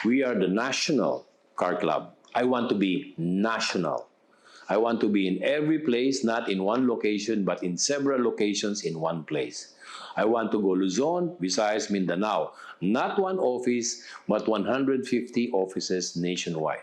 We are the national car club. I want to be national. I want to be in every place, not in one location, but in several locations in one place. I want to go Luzon, Visayas, Mindanao. Not one office, but 150 offices nationwide.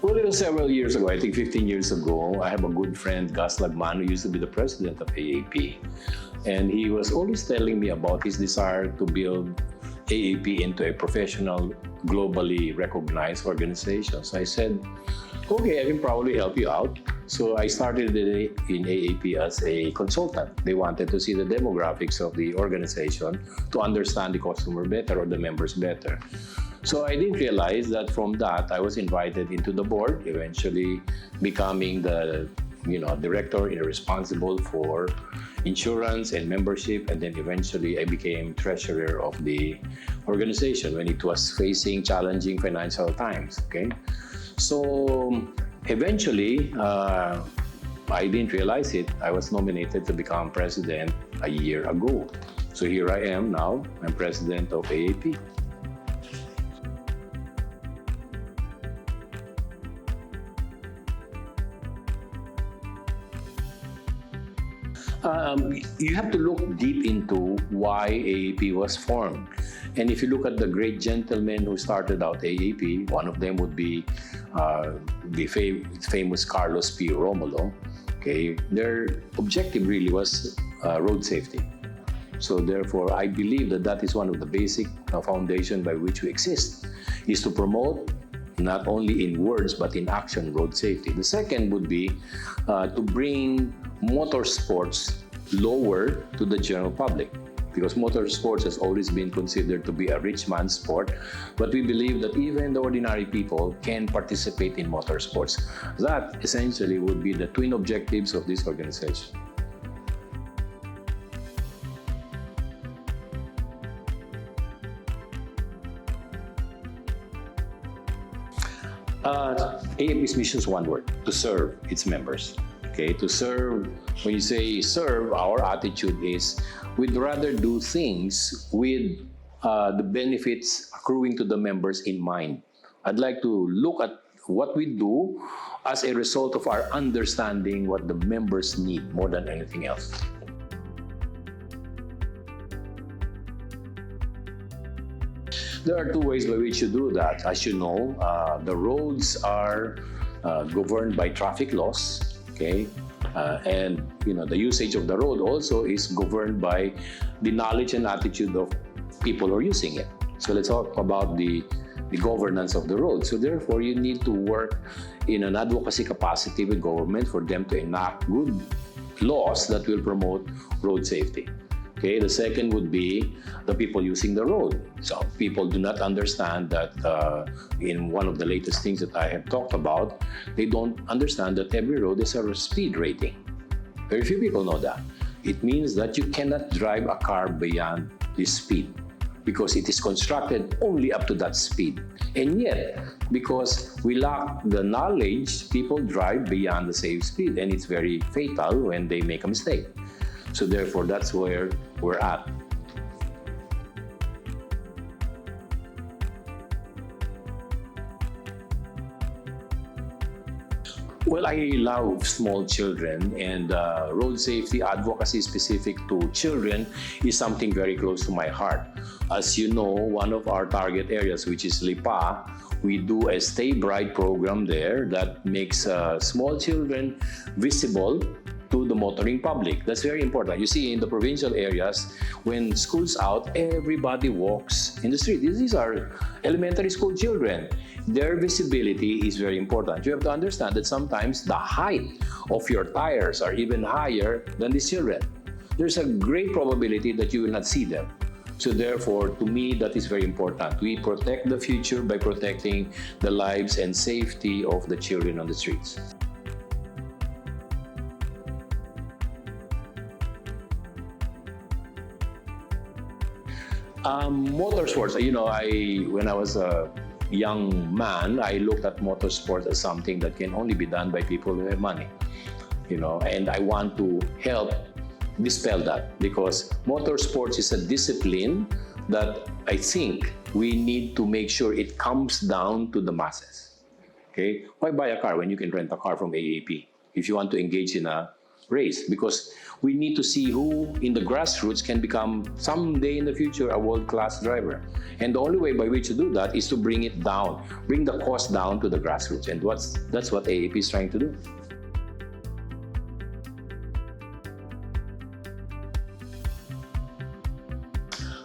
Well, it was several years ago, I think 15 years ago. I have a good friend, Gus Lagman, who used to be the president of AAP. And he was always telling me about his desire to build AAP into a professional, globally recognized organization. So I said, okay, I can probably help you out. So I started in AAP as a consultant. They wanted to see the demographics of the organization to understand the customer better or the members better. So I didn't realize that from that, I was invited into the board, eventually becoming the director responsible for insurance and membership, and then eventually I became treasurer of the organization when it was facing challenging financial times. Okay, so eventually I didn't realize it. I was nominated to become president a year ago. So here I am now. I'm president of AAP. You have to look deep into why AAP was formed. And if you look at the great gentlemen who started out AAP, one of them would be the famous Carlos P. Romulo. Okay, their objective really was road safety. So therefore, I believe that is one of the basic foundation by which we exist, is to promote not only in words but in action road safety. The second would be to bring motorsports lower to the general public, because motorsports has always been considered to be a rich man's sport, but we believe that even the ordinary people can participate in motorsports. That essentially would be the twin objectives of this organization. AAP's mission is one word: to serve its members. Okay, to serve, when you say serve, our attitude is we'd rather do things with the benefits accruing to the members in mind. I'd like to look at what we do as a result of our understanding what the members need more than anything else. There are two ways by which you do that. As you know, the roads are governed by traffic laws. Okay, and the usage of the road also is governed by the knowledge and attitude of people who are using it. So let's talk about the governance of the road. So therefore, you need to work in an advocacy capacity with government for them to enact good laws that will promote road safety. Okay, the second would be the people using the road. So people do not understand that in one of the latest things that I have talked about, they don't understand that every road is a speed rating. Very few people know that. It means that you cannot drive a car beyond this speed because it is constructed only up to that speed. And yet, because we lack the knowledge, people drive beyond the safe speed, and it's very fatal when they make a mistake. So therefore, that's where we're at. Well, I love small children, and road safety advocacy specific to children is something very close to my heart. As you know, one of our target areas, which is Lipa, we do a Stay Bright program there that makes small children visible to the motoring public. That's very important. You see, in the provincial areas, when school's out, everybody walks in the street. These are elementary school children. Their visibility is very important. You have to understand that sometimes the height of your tires are even higher than these children. There's a great probability that you will not see them. So therefore, to me, that is very important. We protect the future by protecting the lives and safety of the children on the streets. Motorsports, when I was a young man, I looked at motorsports as something that can only be done by people who have money, and I want to help dispel that because motorsports is a discipline that I think we need to make sure it comes down to the masses. Okay? Why buy a car when you can rent a car from AAP if you want to engage in a race? Because we need to see who in the grassroots can become someday in the future a world-class driver. And the only way by which to do that is to bring it down, bring the cost down to the grassroots. And that's what AAP is trying to do.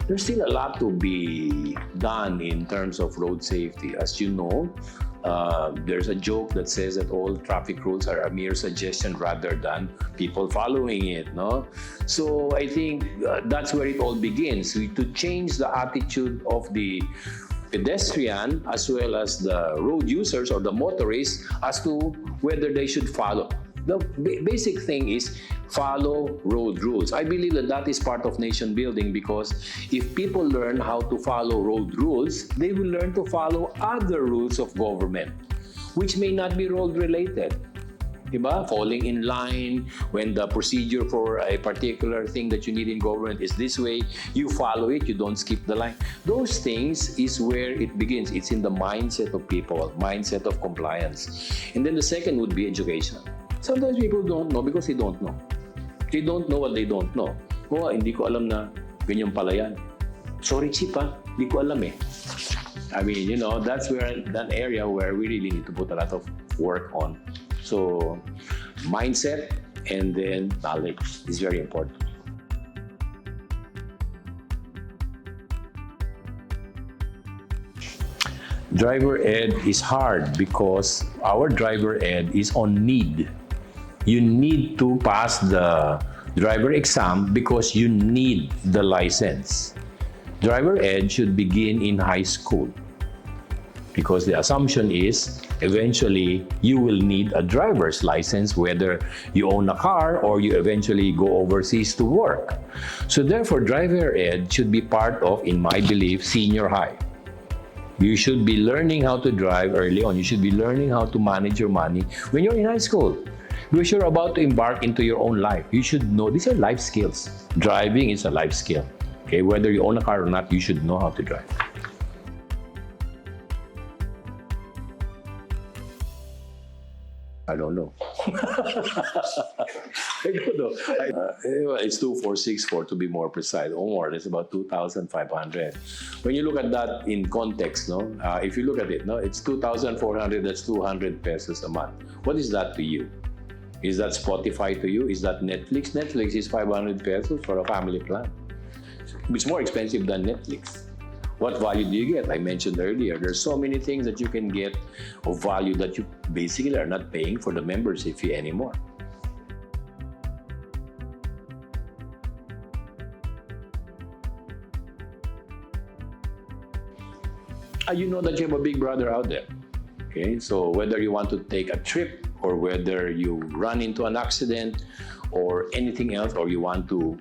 There's still a lot to be done in terms of road safety. As you know, there's a joke that says that all traffic rules are a mere suggestion rather than people following it. No? So I think that's where it all begins. To change the attitude of the pedestrian as well as the road users or the motorists as to whether they should follow. The basic thing is follow road rules. I believe that is part of nation building because if people learn how to follow road rules, they will learn to follow other rules of government, which may not be road related. Diba? Falling in line, when the procedure for a particular thing that you need in government is this way, you follow it, you don't skip the line. Those things is where it begins. It's in the mindset of people, mindset of compliance. And then the second would be education. Sometimes people don't know because they don't know. They don't know what they don't know. Hindi ko alam na ganyan pala yan. Sorry, Chief, hindi ko alam eh. I mean, that's that area where we really need to put a lot of work on. So, mindset and then knowledge is very important. Driver ed is hard because our driver ed is on need. You need to pass the driver exam because you need the license. Driver ed should begin in high school because the assumption is eventually you will need a driver's license whether you own a car or you eventually go overseas to work. So therefore, driver ed should be part of, in my belief, senior high. You should be learning how to drive early on. You should be learning how to manage your money when you're in high school. Because you're about to embark into your own life. You should know these are life skills. Driving is a life skill. Okay, whether you own a car or not, you should know how to drive. I don't know. I don't know. It's 2464 to be more precise, or more. It's about 2,500. When you look at that in context, if you look at it, it's 2,400. That's 200 pesos a month. What is that to you? Is that Spotify to you? Is that Netflix? Netflix is 500 pesos for a family plan. It's more expensive than Netflix. What value do you get? I mentioned earlier, there's so many things that you can get of value that you basically are not paying for the membership fee anymore. You know that you have a big brother out there. Okay, so whether you want to take a trip or whether you run into an accident or anything else, or you want to,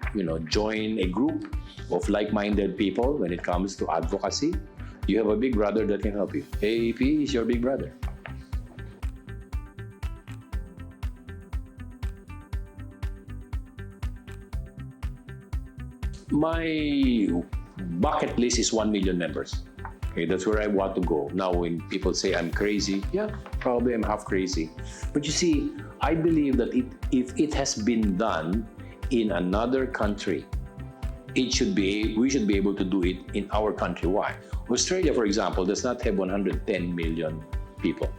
join a group of like-minded people when it comes to advocacy, you have a big brother that can help you. AAP is your big brother. My bucket list is 1 million members. Okay, that's where I want to go. Now, when people say I'm crazy, yeah, probably I'm half crazy. But you see, I believe that if it has been done in another country, we should be able to do it in our country. Why? Australia, for example, does not have 110 million people,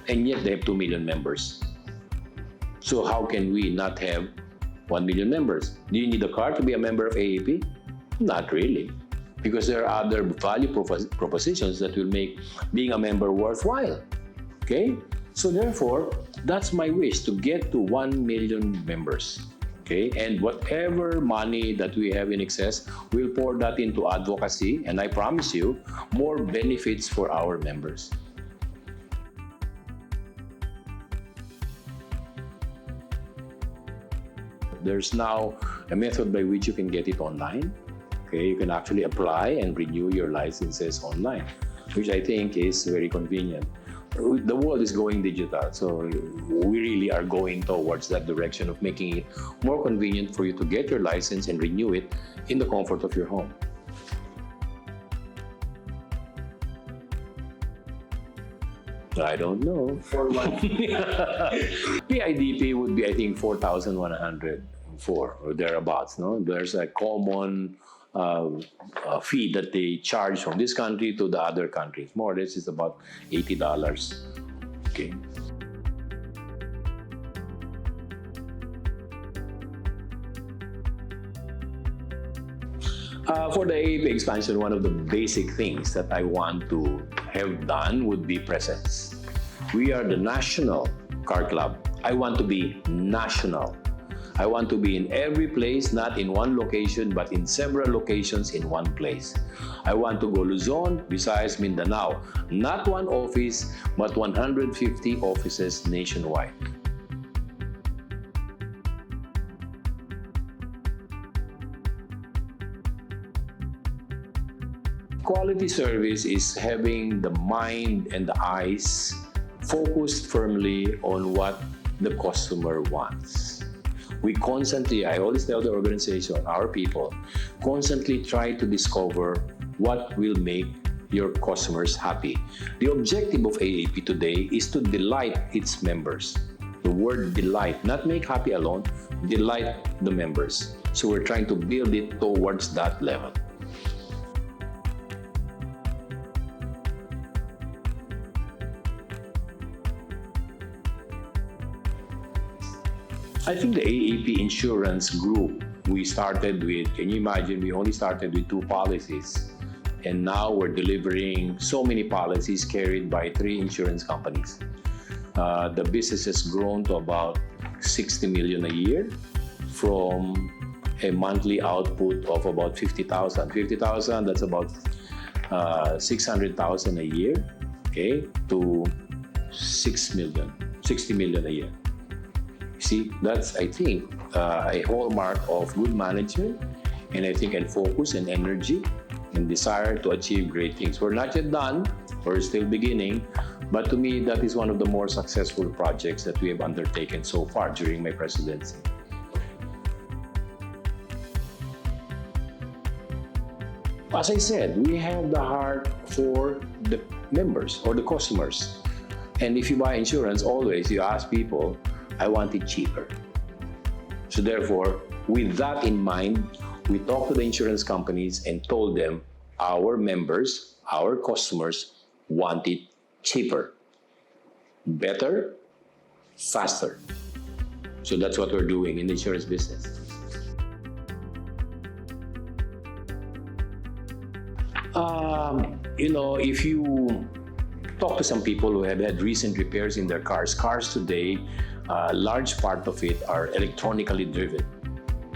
and yet they have 2 million members. So how can we not have 1 million members? Do you need a car to be a member of AAP? Not really. Because there are other value propositions that will make being a member worthwhile. Okay? So therefore, that's my wish, to get to 1 million members. Okay? And whatever money that we have in excess, we'll pour that into advocacy, and I promise you, more benefits for our members. There's now a method by which you can get it online. Okay, you can actually apply and renew your licenses online, which I think is very convenient. The world is going digital, so we really are going towards that direction of making it more convenient for you to get your license and renew it in the comfort of your home. I don't know. For what? PIDP would be, I think, 4,104 or thereabouts. No, there's a common fee that they charge from this country to the other countries. More or less, it's about $80. Okay. For the AAP expansion, one of the basic things that I want to have done would be presence. We are the national car club. I want to be national. I want to be in every place, not in one location, but in several locations in one place. I want to go Luzon, Visayas, Mindanao. Not one office, but 150 offices nationwide. Quality service is having the mind and the eyes focused firmly on what the customer wants. We constantly, I always tell the organization, our people, constantly try to discover what will make your customers happy. The objective of AAP today is to delight its members. The word delight, not make happy alone, delight the members. So we're trying to build it towards that level. I think the AAP insurance group, we started with, can you imagine, we only started with 2 policies. And now we're delivering so many policies carried by 3 insurance companies. The business has grown to about 60 million a year from a monthly output of about 50,000. 50,000, that's about 600,000 a year, okay, to 6 million, 60 million a year. See, that's, I think, a hallmark of good management, and I think, and focus and energy and desire to achieve great things. We're not yet done, we're still beginning, but to me, that is one of the more successful projects that we have undertaken so far during my presidency. As I said, we have the heart for the members or the customers. And if you buy insurance, always you ask people, I want it cheaper. So therefore, with that in mind, we talked to the insurance companies and told them our members, our customers want it cheaper, better, faster. So that's what we're doing in the insurance business. If you talk to some people who have had recent repairs in their cars today, a large part of it are electronically driven,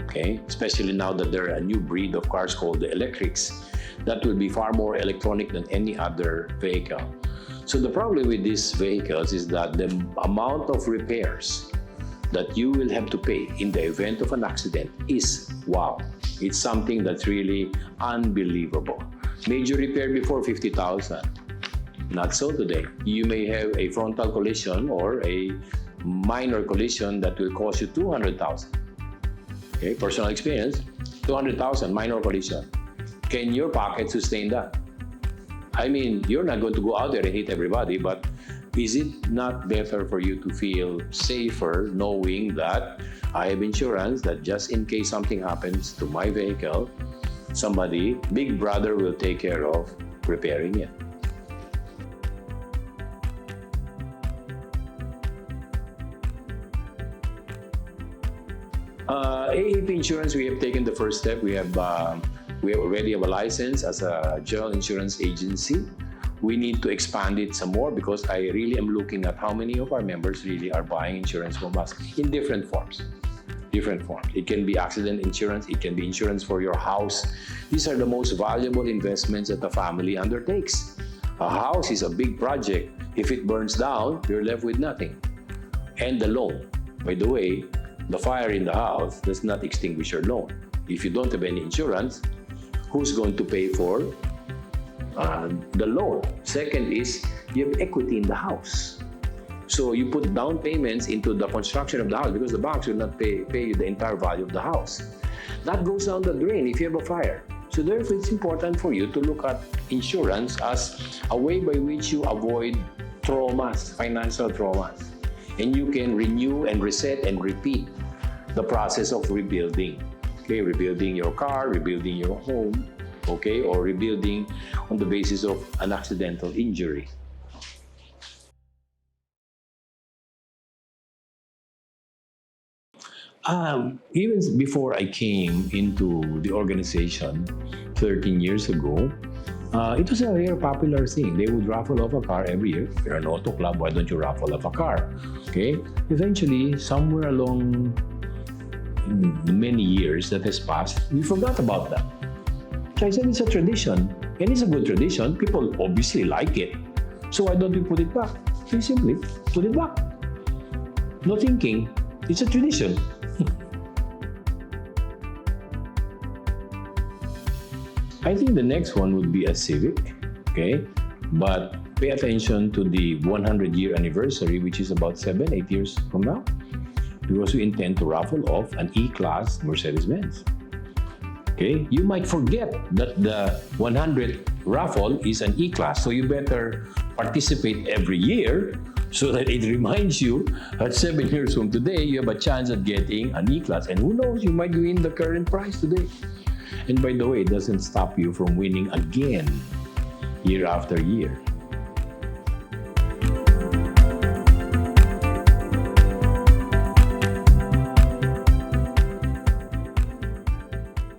okay? Especially now that there are a new breed of cars called the electrics that will be far more electronic than any other vehicle. So the problem with these vehicles is that the amount of repairs that you will have to pay in the event of an accident is, wow, it's something that's really unbelievable. Major repair before 50,000. Not so today. You may have a frontal collision or a minor collision that will cost you 200,000. Okay, personal experience, 200,000 minor collision. Can your pocket sustain that? I mean, you're not going to go out there and hit everybody, but is it not better for you to feel safer knowing that I have insurance that just in case something happens to my vehicle, somebody, Big Brother will take care of repairing it. AAP Insurance, we have taken the first step. We already have a license as a general insurance agency. We need to expand it some more because I really am looking at how many of our members really are buying insurance from us in different forms. It can be accident insurance, it can be insurance for your house. These are the most valuable investments that a family undertakes. A house is a big project. If it burns down, you're left with nothing. And the loan. By the way, the fire in the house does not extinguish your loan. If you don't have any insurance, who's going to pay for the loan. Second is you have equity in the house. So you put down payments into the construction of the house because the banks will not pay you the entire value of the house. That goes down the drain if you have a fire. So therefore, it's important for you to look at insurance as a way by which you avoid traumas, financial traumas. And you can renew and reset and repeat the process of rebuilding. Okay, rebuilding your car, rebuilding your home, okay, or rebuilding on the basis of an accidental injury. Even before I came into the organization 13 years ago, it was a very popular thing. They would raffle off a car every year. If you're an auto club, why don't you raffle off a car? Okay. Eventually, somewhere along the many years that has passed, we forgot about that. So I said it's a tradition, and it's a good tradition. People obviously like it. So why don't we put it back? Very simply, put it back. No thinking. It's a tradition. I think the next one would be a civic, okay? But pay attention to the 100-year anniversary, which is about 7-8 years from now, because we intend to raffle off an E-Class Mercedes-Benz. Okay? You might forget that the 100th raffle is an E-Class, so you better participate every year so that it reminds you that 7 years from today, you have a chance at getting an E-Class. And who knows, you might win the current prize today. And by the way, it doesn't stop you from winning again year after year.